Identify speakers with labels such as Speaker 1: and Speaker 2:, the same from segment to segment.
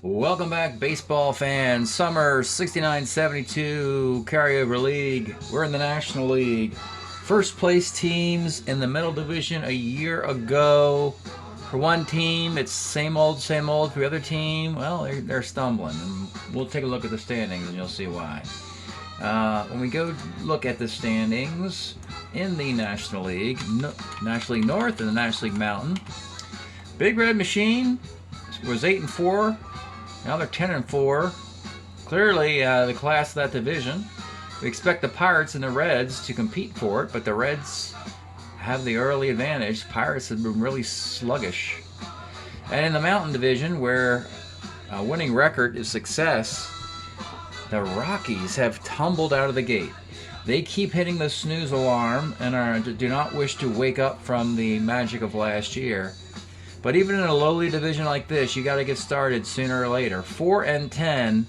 Speaker 1: Welcome back, baseball fans. Summer 69-72 carryover league. We're in the National League. First place teams in the middle division a year ago. For one team, it's same old, same old. For the other team, well, they're stumbling. And we'll take a look at the standings and you'll see why. When we go look at the standings in the National League, National League North and the National League Mountain, Big Red Machine was 8-4. Now they're 10-4. Clearly the class of that division. We expect the Pirates and the Reds to compete for it, but the Reds have the early advantage. Pirates have been really sluggish. And in the Mountain Division, where a winning record is success, the Rockies have tumbled out of the gate. They keep hitting the snooze alarm and do not wish to wake up from the magic of last year. But even in a lowly division like this, you got to get started sooner or later. 4-10,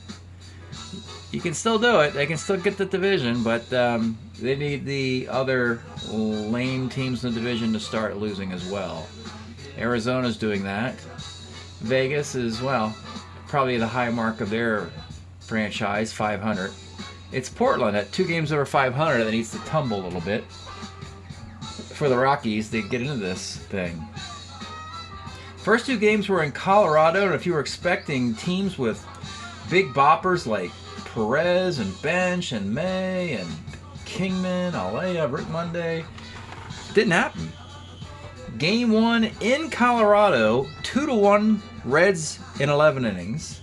Speaker 1: you can still do it. They can still get the division, but they need the other lame teams in the division to start losing as well. Arizona's doing that. Vegas is, well, probably the high mark of their franchise, 500. It's Portland at 2 games over 500 that needs to tumble a little bit for the Rockies to get into this thing. First 2 games were in Colorado, and if you were expecting teams with big boppers like Perez and Bench and May and Kingman, Alea, Rick Monday, didn't happen. Game 1 in Colorado, 2-1 Reds in 11 innings.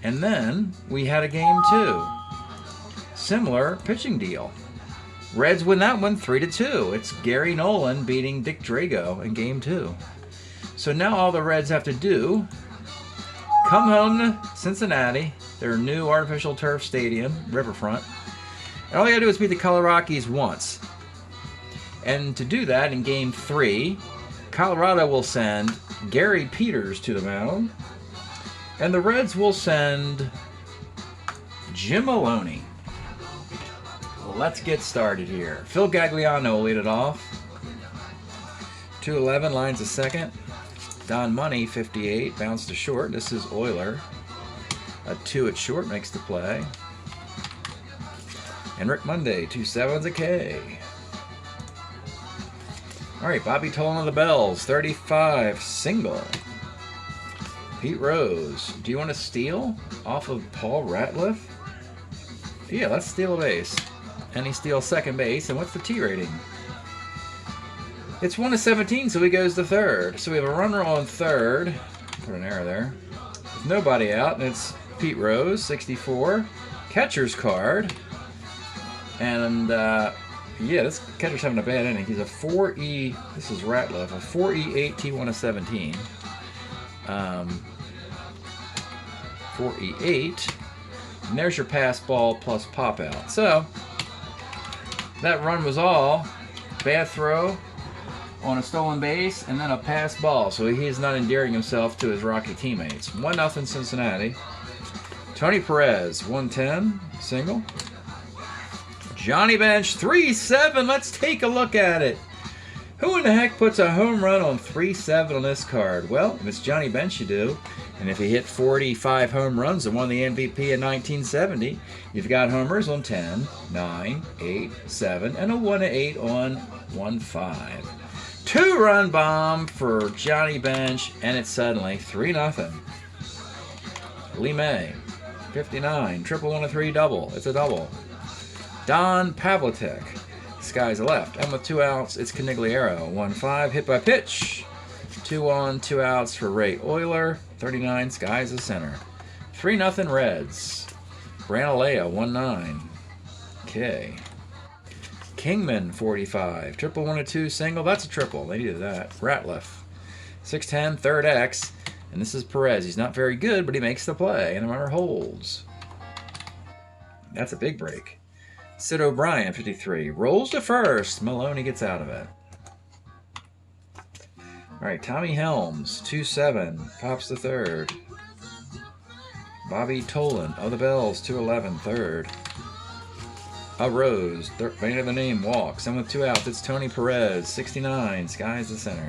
Speaker 1: And then we had a game 2. Similar pitching deal. Reds win that one 3-2. It's Gary Nolan beating Dick Drago in game 2. So now all the Reds have to do, come home to Cincinnati, their new artificial turf stadium, Riverfront, and all they got to do is beat the Colorado Rockies once. And to do that in game 3, Colorado will send Gary Peters to the mound, and the Reds will send Jim Maloney. Let's get started here. Phil Gagliano will lead it off. 2-11, lines a second. Don Money, 58, bounce to short. This is Euler. A 2 at short makes the play. And Rick Monday, 2-7's a K. All right, Bobby Tolan on the bells, 35, single. Pete Rose, do you want to steal off of Paul Ratliff? Yeah, let's steal a base. And he steals second base. And what's the T rating? It's 1-17, so he goes to third. So we have a runner on third. Put an error there. With nobody out, and it's Pete Rose, 64. Catcher's card. And, yeah, this catcher's having a bad inning. He's a 4E, this is Ratliff, a 4E8 T1-17. 4E8. And there's your pass ball plus pop out. So, that run was all bad throw on a stolen base, and then a pass ball. So he is not endearing himself to his Rocky teammates. 1-0 Cincinnati. Tony Perez, 110, single. Johnny Bench, 3-7. Let's take a look at it. Who in the heck puts a home run on 3-7 on this card? Well, if it's Johnny Bench, you do. And if he hit 45 home runs and won the MVP in 1970, you've got homers on 10, 9, 8, 7, and a 1-8 on 1-5. 2-run bomb for Johnny Bench, and it's suddenly 3-0. Lee May, 59, triple 1-3 double. It's a double. Don Pavlitek, sky's left, and with 2 outs, it's Canigliaro. 1-5, hit by pitch. 2-on, 2 outs for Ray Euler. 39, sky's the center. 3-0 Reds. Branalea, 1-9. K. Kingman, 45. Triple 1-2 single. That's a triple. They needed that. Ratliff. 6-10, third X. And this is Perez. He's not very good, but he makes the play. And the runner holds. That's a big break. Sid O'Brien, 53. Rolls to first. Maloney gets out of it. All right, Tommy Helms, 2-7. Pops to third. Bobby Tolan of the Bells, 2-11, third. A Rose, bane of the name, walks. And with 2 outs, it's Tony Perez, 69. Sky's the center.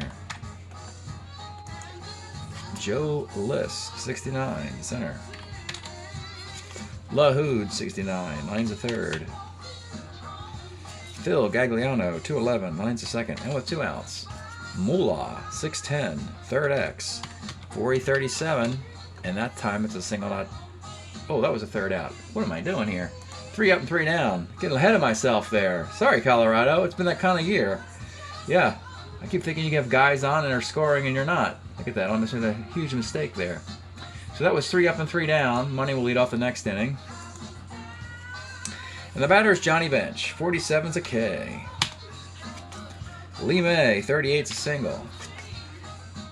Speaker 1: Joe List, 69, center. LaHood, 69, line's a third. Phil Gagliano, 211, line's a second, and with 2 outs. Moolah, 610, third X, 437, and that time it's a single out. Oh, that was a third out. What am I doing here? 3 up and 3 down. Getting ahead of myself there. Sorry, Colorado. It's been that kind of year. Yeah, I keep thinking you have guys on and are scoring and you're not. Look at that. I made a huge mistake there. So that was 3 up and 3 down. Money will lead off the next inning. And the batter is Johnny Bench. 47's a K. Lee May, 38's a single.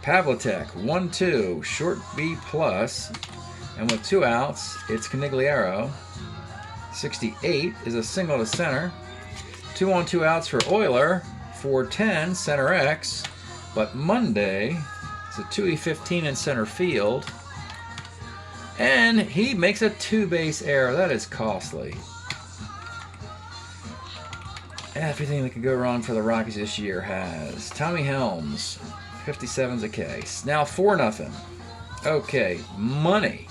Speaker 1: Pavlitek, 1-2, short B plus. And with 2 outs, it's Canigliaro. 68 is a single to center. 2 on 2 outs for Euler. 410, center X. But Monday, it's a 2E15 in center field. And he makes a 2-base error. That is costly. Everything that could go wrong for the Rockies this year has. Tommy Helms, 57's a K. Now 4-0. Okay, Money.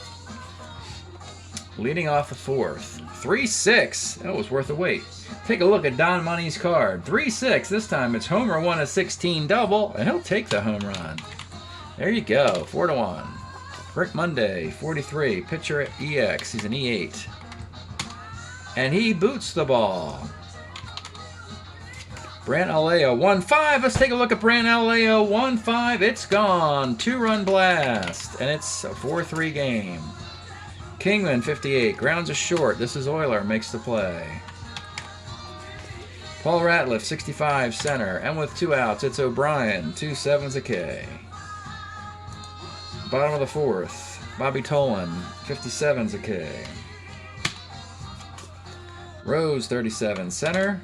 Speaker 1: Leading off the 4th. 3-6. That was worth a wait. Take a look at Don Money's card. 3-6. This time it's homer 1, a 16 double, and he'll take the home run. There you go. 4-1. Rick Monday, 43. Pitcher at EX. He's an E8. And he boots the ball. Brant Aleo, 1-5. Let's take a look at Brant Aleo, 1-5. It's gone. 2-run blast. And it's a 4-3 game. Kingman, 58. Grounds a short. This is Euler. Makes the play. Paul Ratliff, 65, center. And with 2 outs, it's O'Brien. 2-7's a K. Bottom of the 4th. Bobby Tolan, 57's a K. Rose, 37, center.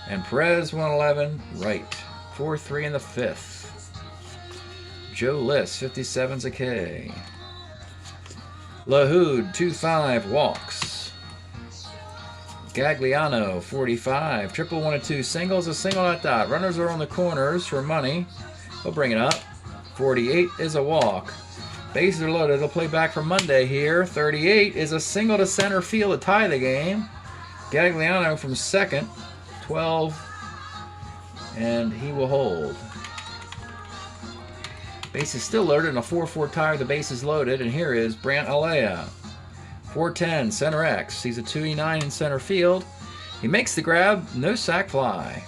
Speaker 1: And Perez, 111, right. 4-3 in the 5th. Joe List, 57's a K. LaHood, 2-5, walks. Gagliano, 45. Triple 1 and 2 singles, a single at dot. Runners are on the corners for Money. He'll bring it up. 48 is a walk. Bases are loaded. They'll play back for Monday here. 38 is a single to center field to tie the game. Gagliano from second. 12. And he will hold. Base is still loaded in a 4-4 tie. The base is loaded. And here is Brant Alea. 410, center X. He's a 2E9 in center field. He makes the grab. No sac fly.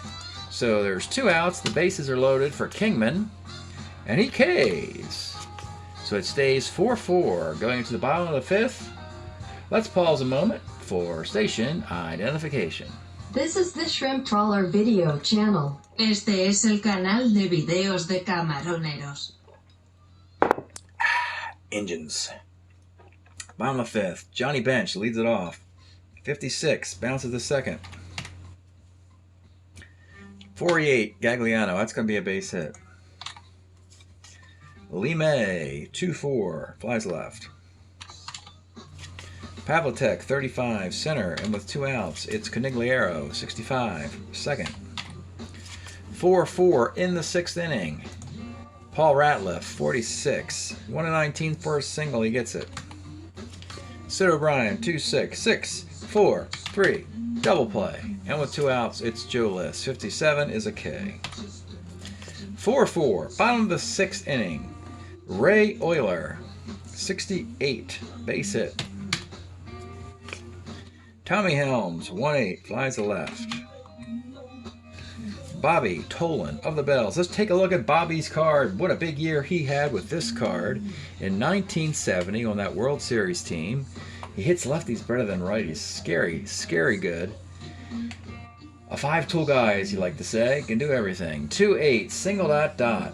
Speaker 1: So there's 2 outs. The bases are loaded for Kingman. And he Ks. So it stays 4-4 going into the bottom of the 5th. Let's pause a moment for station identification.
Speaker 2: This is the Shrimp Trawler video channel.
Speaker 3: Este es el canal de videos de camaroneros.
Speaker 1: Engines. Bottom of the 5th. Johnny Bench leads it off. 56. Bounces the second. 48. Gagliano. That's going to be a base hit. Lee May. 2-4. Flies left. Pavlitek. 35. Center. And with 2 outs, it's Canigliaro. 65. Second. 4-4 in the 6th inning. Paul Ratliff, 46. 1-19 for a single. He gets it. Sid O'Brien, 2-6. 6-4-3. Double play. And with 2 outs, it's Joe List. 57 is a K. 4-4. Bottom of the 6th inning. Ray Euler, 68. Base hit. Tommy Helms, 1-8. Flies to left. Bobby Tolan of the Bells. Let's take a look at Bobby's card. What a big year he had with this card. In 1970 on that World Series team. He hits lefties better than righties. Scary, scary good. A 5-tool guy, as you like to say. Can do everything. 2-8, single dot.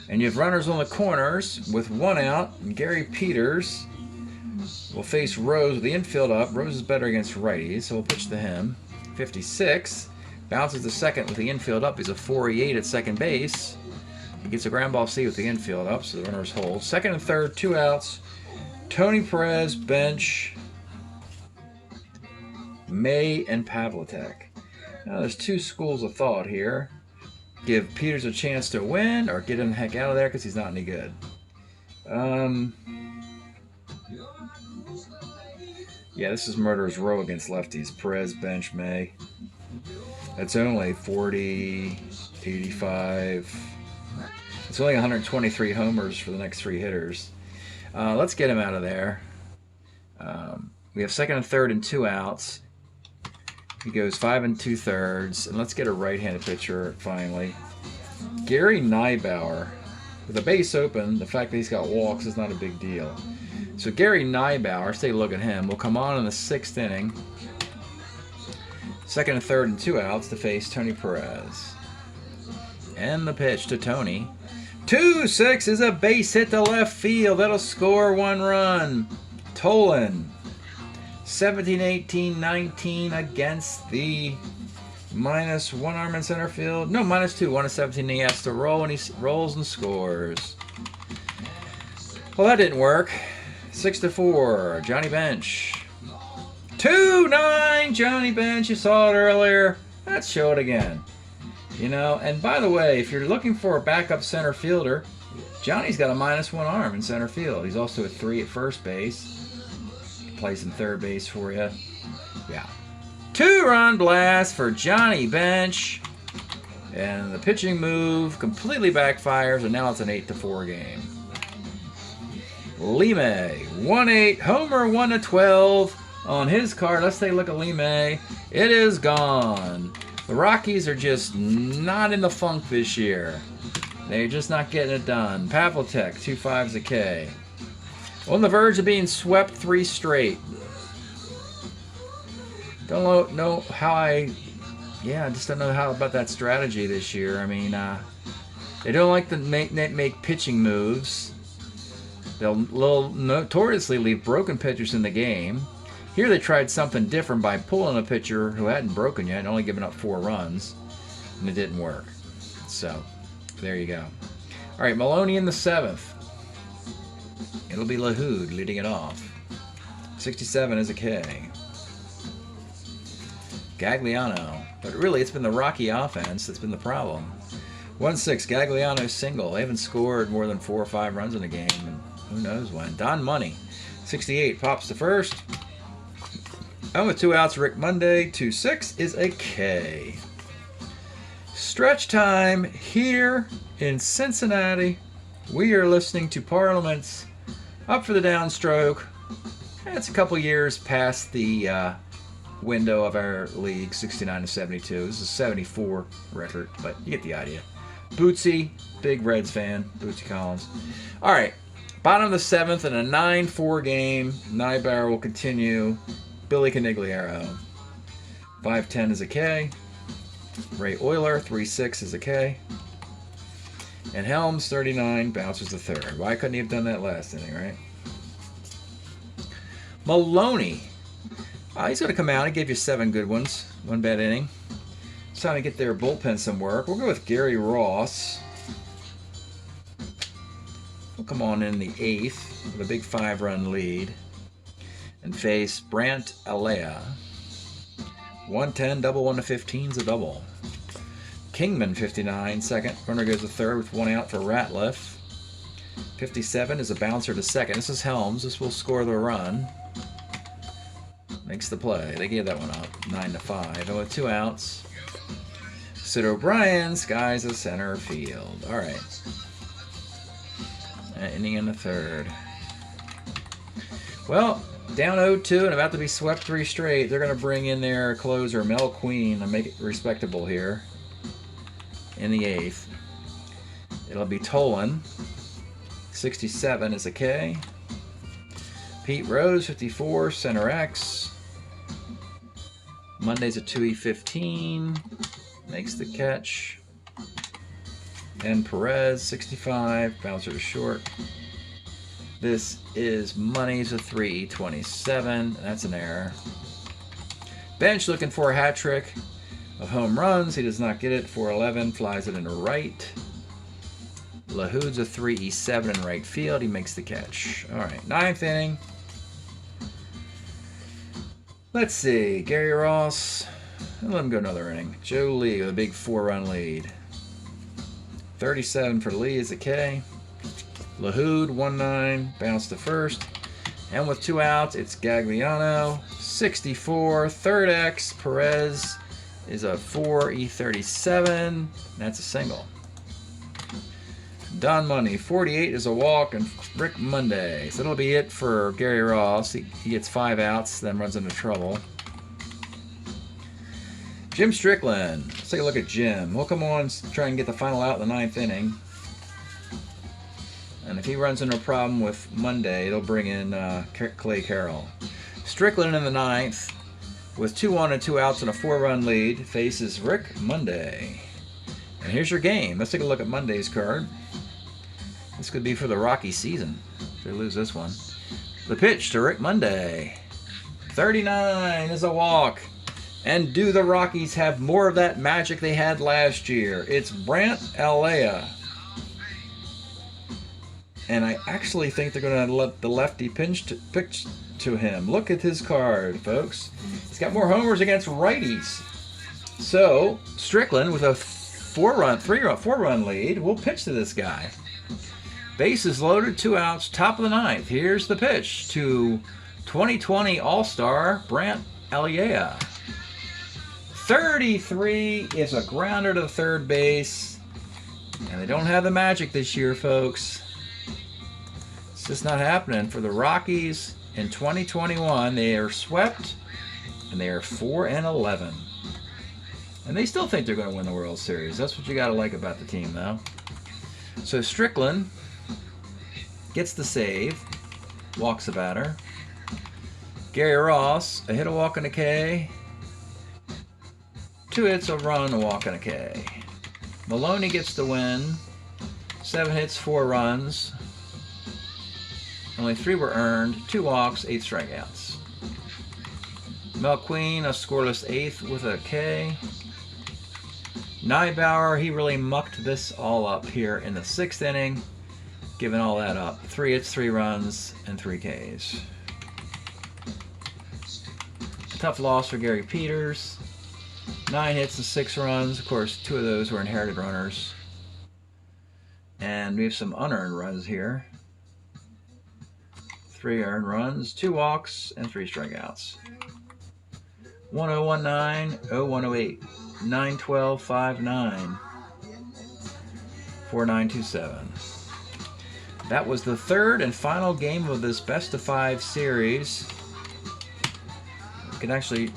Speaker 1: And you have runners on the corners with 1 out. And Gary Peters will face Rose with the infield up. Rose is better against righties, so we'll pitch to him. 56. Bounces the second with the infield up. He's a 4-8 at second base. He gets a ground ball C with the infield up, so the runners hold. Second and third, 2 outs. Tony Perez, Bench, May, and Pavlitek. Now there's 2 schools of thought here. give Peters a chance to win or get him the heck out of there because he's not any good. Yeah, this is Murderer's Row against lefties. Perez, bench, May. That's only 40, 85. It's only 123 homers for the next 3 hitters. Let's get him out of there. We have second and third and 2 outs. He goes 5 2/3, and let's get a right-handed pitcher finally. Gary Neibauer. With the base open, the fact that he's got walks is not a big deal. So Gary Neibauer, let's take a look at him. Will come on in the 6th inning. Second and third and 2 outs to face Tony Perez. And the pitch to Tony. 2-6 is a base hit to left field. That'll score 1 run. Tolan. 17-18-19 against the -1 arm in center field. No, -2. 1-17. He has to roll, and he rolls and scores. Well, that didn't work. 6-4. Johnny Bench. 2-9. Johnny Bench. You saw it earlier. Let's show it again. You know, and by the way, if you're looking for a backup center fielder, Johnny's got a -1 arm in center field. He's also a 3 at first base. Plays in third base for you. Yeah. 2-run blast for Johnny Bench. And the pitching move completely backfires, and now it's an 8-4 game. Lime, 1-8, homer 1-12 on his card. Let's take a look at Lime. It is gone. The Rockies are just not in the funk this year. They're just not getting it done. Pavlitek, 2.5s a K. On the verge of being swept 3 straight. Don't know how I just don't know how about that strategy this year. I mean, they don't like to make pitching moves. They'll notoriously leave broken pitchers in the game. Here they tried something different by pulling a pitcher who hadn't broken yet and only giving up 4 runs, and it didn't work. So, there you go. All right, Maloney in the 7th. It'll be LaHood leading it off. 67 is a K. Gagliano. But really, it's been the Rocky offense that's been the problem. 1-6, Gagliano single. They haven't scored more than 4 or 5 runs in a game, and who knows when. Don Money. 68 pops to first. And with 2 outs, Rick Monday. 2-6 is a K. Stretch time here in Cincinnati. We are listening to Parliament's Up for the Downstroke. It's a couple years past the window of our league, 69-72. This is a 74 record, but you get the idea. Bootsy, big Reds fan. Bootsy Collins. All right, bottom of the 7th in a 9-4 game. Neibauer will continue. Billy Canigliaro. 5-10 is a K. Ray Euler, 3-6 is a K. And Helms, 39, bounces the 3rd. Why couldn't he have done that last inning, right? Maloney. He's going to come out. He gave you 7 good ones. 1 bad inning. It's time to get their bullpen some work. We'll go with Gary Ross. We'll come on in the 8th with a big 5-run lead. And face Brant Alea. 110, double 1-15's a double. Kingman, 59, second. Runner goes to third with 1 out for Ratliff. 57 is a bouncer to second. This is Helms. This will score the run. Makes the play. They gave that one up. 9-5. And with 2 outs, Sid O'Brien skies the center field. All right. Inning in the 3rd. Well, down 0-2 and about to be swept 3 straight. They're going to bring in their closer, Mel Queen, and make it respectable here. In the 8th. It'll be Tolan. 67 is a K. Pete Rose, 54, center X. Monday's a 2E15. Makes the catch. And Perez, 65, bouncer to short. This is Money's a 3E27. That's an error. Bench looking for a hat trick of home runs. He does not get it. 4-11, flies it into right. LaHood's a 3E7 in right field. He makes the catch. All right, 9th inning. Let's see. Gary Ross. Let him go another inning. Joe Lee with a big 4-run lead. 37 for Lee is a K. LaHood, 1-9, bounce to first. And with 2 outs, it's Gagliano, 64. Third X, Perez is a 4, E37. That's a single. Don Money, 48 is a walk, and Rick Monday. So that'll be it for Gary Ross. He gets 5 outs, then runs into trouble. Jim Strickland. Let's take a look at Jim. We'll come on and try and get the final out in the 9th inning. And if he runs into a problem with Monday, they'll bring in Clay Carroll. Strickland in the 9th with 2-1 and 2 outs and a 4-run lead faces Rick Monday. And here's your game. Let's take a look at Monday's card. This could be for the Rocky season if they lose this one. The pitch to Rick Monday. 39 is a walk. And do the Rockies have more of that magic they had last year? It's Brant Alea. And I actually think they're going to let the lefty pitch to him. Look at his card, folks. He's got more homers against righties. So, Strickland with a 4-run lead will pitch to this guy. Bases loaded, 2 outs, top of the 9th. Here's the pitch to 2020 All-Star Brant Alea. 33 is a grounder to third base. And they don't have the magic this year, folks. It's just not happening for the Rockies in 2021. They are swept, and they are 4-11. And they still think they're going to win the World Series. That's what you got to like about the team, though. So Strickland gets the save, walks the batter. Gary Ross, a hit, a walk, and a K. 2 hits, a run, a walk, and a K. Maloney gets the win. 7 hits, 4 runs. Only 3 were earned. 2 walks, 8 strikeouts. Mel Queen, a scoreless 8th with a K. Neibauer, he really mucked this all up here in the 6th inning, giving all that up. 3 hits, 3 runs, and 3 Ks. Tough loss for Gary Peters. 9 hits and 6 runs. Of course, 2 of those were inherited runners. And we have some unearned runs here. 3 earned runs, 2 walks, and 3 strikeouts. 1019, 0108, 91259, 4927. That was the 3rd and final game of this best of 5 series. We can actually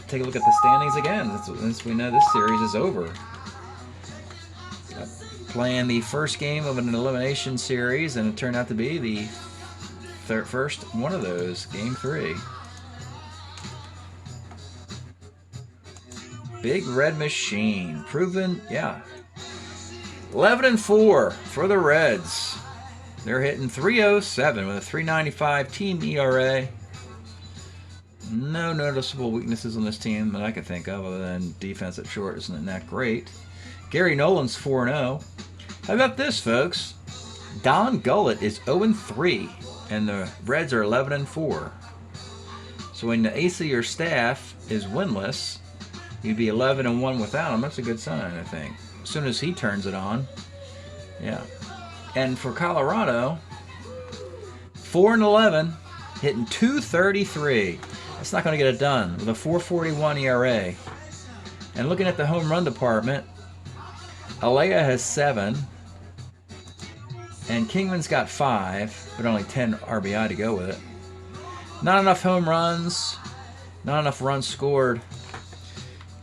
Speaker 1: take a look at the standings again since we know this series is over. Playing the first game of an elimination series, and it turned out to be the first one of those, Game 3. Big Red Machine, proven, yeah. 11-4 for the Reds. They're hitting .307 with a .395 team ERA. No noticeable weaknesses on this team that I can think of other than defense at short isn't that great. Gary Nolan's 4-0. How about this, folks? Don Gullett is 0-3, and the Reds are 11-4. So when the ace of your staff is winless, you'd be 11-1 without him. That's a good sign, I think. As soon as he turns it on, yeah. And for Colorado, 4-11, hitting .233. That's not going to get it done with a .441 ERA. And looking at the home run department, Alea has 7, and Kingman's got 5, but only 10 RBI to go with it. Not enough home runs, not enough runs scored.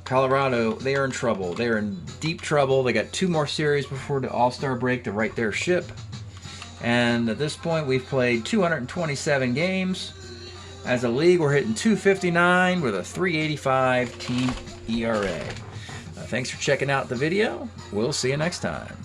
Speaker 1: Colorado, they are in trouble. They are in deep trouble. They got 2 more series before the All-Star break to right their ship. And at this point, we've played 227 games. As a league, we're hitting .259 with a .385 team ERA. Thanks for checking out the video. We'll see you next time.